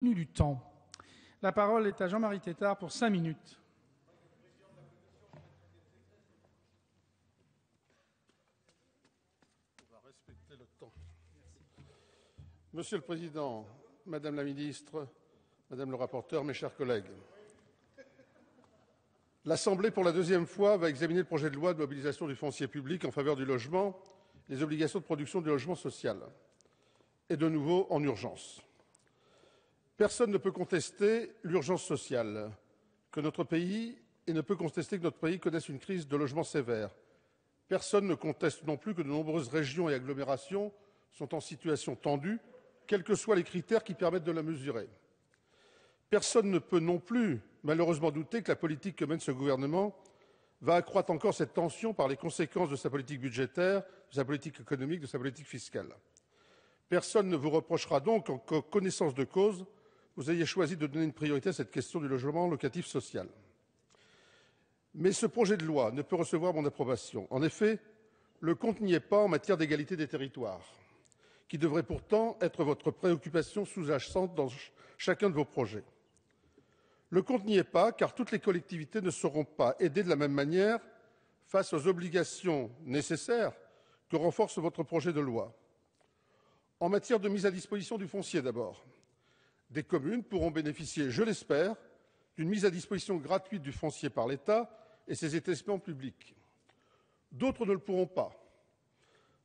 Du temps. La parole est à Jean-Marie Tétart pour 5 minutes. On va respecter le temps. Monsieur le Président, Madame la Ministre, Madame le rapporteur, mes chers collègues, l'Assemblée, pour la deuxième fois, va examiner le projet de loi de mobilisation du foncier public en faveur du logement, les obligations de production du logement social, et de nouveau en urgence. Personne ne peut contester l'urgence sociale que notre pays et ne peut contester que notre pays connaisse une crise de logement sévère. Personne ne conteste non plus que de nombreuses régions et agglomérations sont en situation tendue, quels que soient les critères qui permettent de la mesurer. Personne ne peut non plus, malheureusement, douter que la politique que mène ce gouvernement va accroître encore cette tension par les conséquences de sa politique budgétaire, de sa politique économique, de sa politique fiscale. Personne ne vous reprochera donc qu'en connaissance de cause, vous ayez choisi de donner une priorité à cette question du logement locatif social. Mais ce projet de loi ne peut recevoir mon approbation. En effet, le compte n'y est pas en matière d'égalité des territoires, qui devrait pourtant être votre préoccupation sous-jacente dans chacun de vos projets. Le compte n'y est pas car toutes les collectivités ne seront pas aidées de la même manière face aux obligations nécessaires que renforce votre projet de loi. En matière de mise à disposition du foncier d'abord, des communes pourront bénéficier, je l'espère, d'une mise à disposition gratuite du foncier par l'État et ses établissements publics. D'autres ne le pourront pas,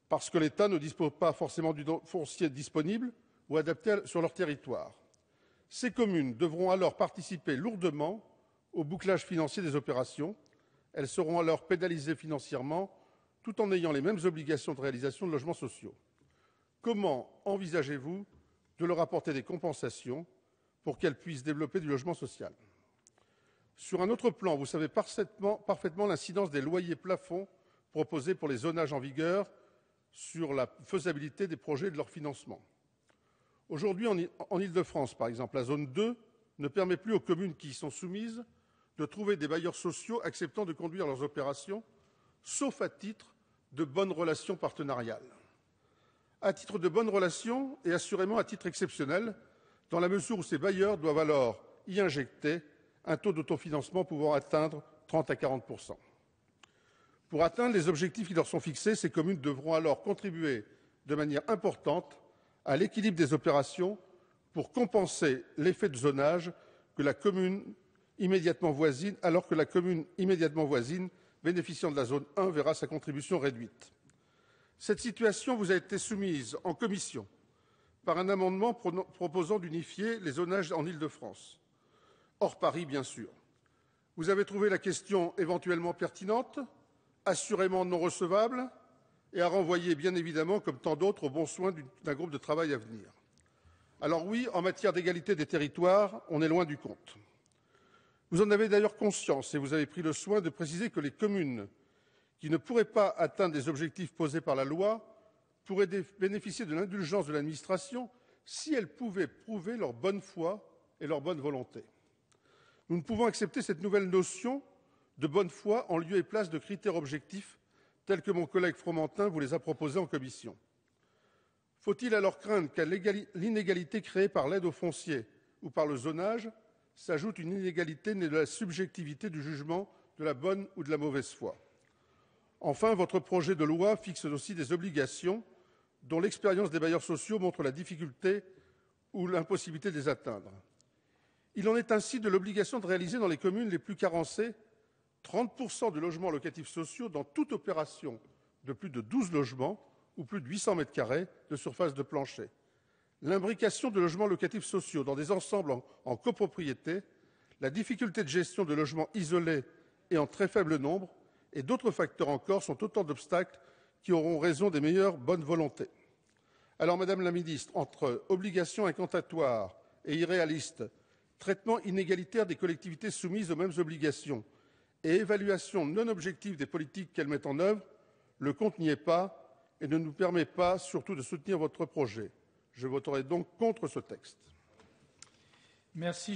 parce que l'État ne dispose pas forcément du foncier disponible ou adapté sur leur territoire. Ces communes devront alors participer lourdement au bouclage financier des opérations. Elles seront alors pénalisées financièrement, tout en ayant les mêmes obligations de réalisation de logements sociaux. Comment envisagez-vous de leur apporter des compensations pour qu'elles puissent développer du logement social? Sur un autre plan, vous savez parfaitement l'incidence des loyers plafonds proposés pour les zonages en vigueur sur la faisabilité des projets et de leur financement. Aujourd'hui, en Île-de-France, par exemple, la zone 2 ne permet plus aux communes qui y sont soumises de trouver des bailleurs sociaux acceptant de conduire leurs opérations, sauf à titre de bonnes relations partenariales. À titre de bonnes relations et assurément à titre exceptionnel, dans la mesure où ces bailleurs doivent alors y injecter un taux d'autofinancement pouvant atteindre 30 à 40%. Pour atteindre les objectifs qui leur sont fixés, ces communes devront alors contribuer de manière importante à l'équilibre des opérations pour compenser l'effet de zonage que la commune immédiatement voisine, alors que la commune immédiatement voisine bénéficiant de la zone 1 verra sa contribution réduite. Cette situation vous a été soumise en commission par un amendement proposant d'unifier les zonages en Île-de-France, hors Paris bien sûr. Vous avez trouvé la question éventuellement pertinente, assurément non recevable et à renvoyer bien évidemment, comme tant d'autres, au bon soin d'un groupe de travail à venir. Alors oui, en matière d'égalité des territoires, on est loin du compte. Vous en avez d'ailleurs conscience et vous avez pris le soin de préciser que les communes qui ne pourraient pas atteindre les objectifs posés par la loi pourraient bénéficier de l'indulgence de l'administration si elles pouvaient prouver leur bonne foi et leur bonne volonté. Nous ne pouvons accepter cette nouvelle notion de bonne foi en lieu et place de critères objectifs tels que mon collègue Fromentin vous les a proposés en commission. Faut-il alors craindre qu'à l'inégalité créée par l'aide au foncier ou par le zonage s'ajoute une inégalité née de la subjectivité du jugement de la bonne ou de la mauvaise foi? Enfin, votre projet de loi fixe aussi des obligations dont l'expérience des bailleurs sociaux montre la difficulté ou l'impossibilité de les atteindre. Il en est ainsi de l'obligation de réaliser dans les communes les plus carencées 30% de logements locatifs sociaux dans toute opération de plus de 12 logements ou plus de 800 mètres carrés de surface de plancher. L'imbrication de logements locatifs sociaux dans des ensembles en copropriété, la difficulté de gestion de logements isolés et en très faible nombre, et d'autres facteurs encore sont autant d'obstacles qui auront raison des meilleures bonnes volontés. Alors, Madame la Ministre, entre obligations incantatoires et irréalistes, traitement inégalitaire des collectivités soumises aux mêmes obligations et évaluation non objective des politiques qu'elles mettent en œuvre, le compte n'y est pas et ne nous permet pas surtout de soutenir votre projet. Je voterai donc contre ce texte. Merci.